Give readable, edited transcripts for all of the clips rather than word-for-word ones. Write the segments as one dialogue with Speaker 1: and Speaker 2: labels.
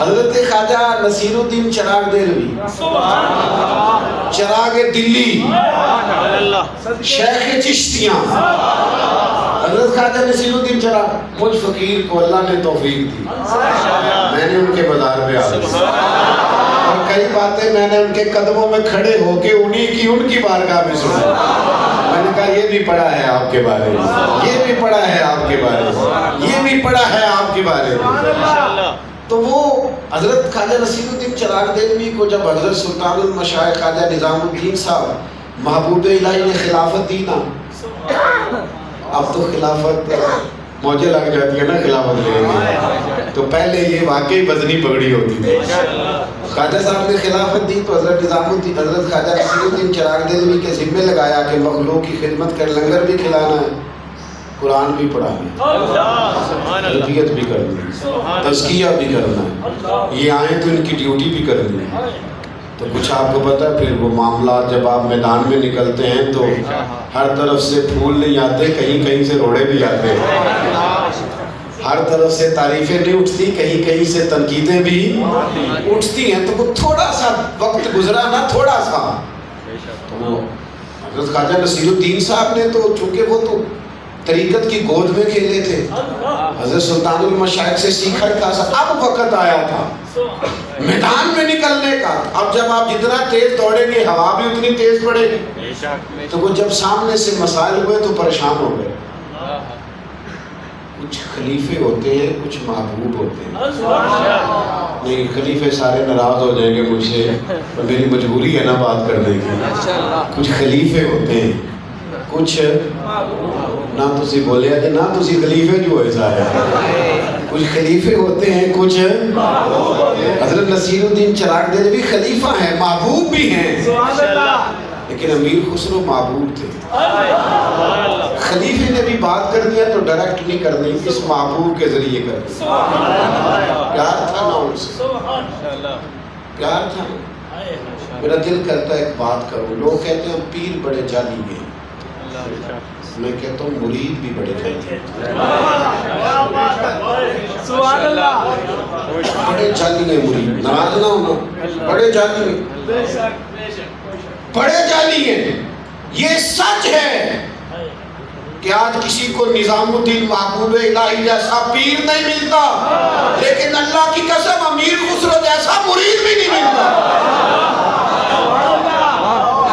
Speaker 1: حضرت خواجہ نصیر الدین چراغ دہلوی، چراغ دلی، شیخ چشتیاں، حضرت خواجہ نصیر الدین چراغ، مجھ فقیر کو اللہ نے توفیق دی، میں نے ان کے بازار پہ آیا اور کئی باتیں میں نے ان کے قدموں میں کھڑے ہو کے ان کی بارگاہ میں سنی۔ میں نے کہا یہ بھی پڑھا ہے آپ کے بارے میں، یہ بھی پڑھا ہے آپ کے بارے میں، یہ بھی پڑھا ہے آپ کے بارے میں۔ تو وہ حضرت خواجہ نصیر الدین چراغ دہلوی کو جب حضرت سلطان المشائخ خواجہ نظام الدین صاحب محبوب الہی نے خلافت دی نا، اب تو خلافت موجے لگ جاتی ہے نا خلافت لے گی، تو پہلے یہ واقعی وزنی پگڑی ہوتی تھی۔ خواجہ صاحب نے خلافت دی تو حضرت نظام الدین، حضرت خواجہ نصیر الدین چراغ دہلوی کے ذمہ لگایا کہ مخلوق کی خدمت کر، لنگر بھی کھلانا ہے، قرآن بھی پڑھانا ہے، تربیت بھی کرنی ہے، تزکیہ بھی کرنا ہے، یہ آئیں تو ان کی ڈیوٹی بھی کرنی ہے۔ تو کچھ آپ کو پتہ ہے پھر وہ معاملات جب آپ میدان میں نکلتے ہیں تو ہر طرف سے پھول نہیں آتے، کہیں کہیں سے روڑے بھی آتے ہیں، ہر طرف سے تعریفیں نہیں اٹھتی، کہیں کہیں سے تنقیدیں بھی اٹھتی ہیں۔ تو وہ تھوڑا سا وقت گزرا نا، تھوڑا سا، تو حضرت خواجہ نصیر الدین صاحب نے تو چونکہ وہ تو طریقت کی گود میں کھیلے تھے، حضرت سلطان المشائخ سے سیکھا تھا، اب وقت آیا تھا میدان میں نکلنے کا۔ اب جب آپ جتنا تیز دوڑیں گے ہوا بھی اتنی تیز پڑے گی۔ تو وہ جب سامنے سے مسائل ہوئے تو پریشان ہو گئے۔ کچھ خلیفے ہوتے ہیں، کچھ محبوب ہوتے ہیں۔ نہیں، خلیفے سارے ناراض ہو جائیں گے مجھ سے، میری مجبوری ہے نا بات کرنے کی۔ کچھ خلیفے ہوتے ہیں، کچھ نہ تسی بولے کہ نہ تسی خلیفے جو ہوئے سارے، کچھ خلیفے ہوتے ہیں، کچھ حضرت نصیر الدین چراغ دہلوی خلیفہ ہیں، محبوب بھی ہیں، لیکن امیر خسرو محبوب تھے۔ خلیفے نے بھی بات کر دیا تو ڈائریکٹ نہیں کرنی، اس محبوب کے ذریعے کر دی۔ پیار تھا نا ان سے، پیار تھا نا۔ میرا دل کرتا ہے ایک بات کروں، لوگ کہتے ہیں پیر بڑے جعلی ہیں، میں کہتا ہوں مرید بھی بڑے جعلی ہیں، بڑے جعلی ہیں مرید، ناراض نہ ہونا، بڑے جعلی ہیں، بڑے جعلی ہیں۔ یہ سچ ہے کہ آج کسی کو نظام الدین محبوب الہی جیسا پیر نہیں ملتا، لیکن اللہ کی قسم امیر خسرو جیسا مرید بھی نہیں ملتا۔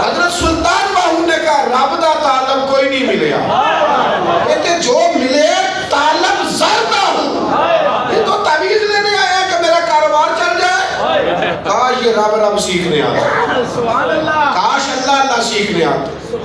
Speaker 1: حضرت سلطان باہو نے کہا رب دا تعلق کوئی نہیں ملیا، کہتے جو ملے تعلق زردہ ہوں، یہ تو تعویذ لینے آیا کہ میرا کاروبار چل جائے۔ کاش یہ رب سیکھنے آتا، کاش اللہ سیکھنے آتا۔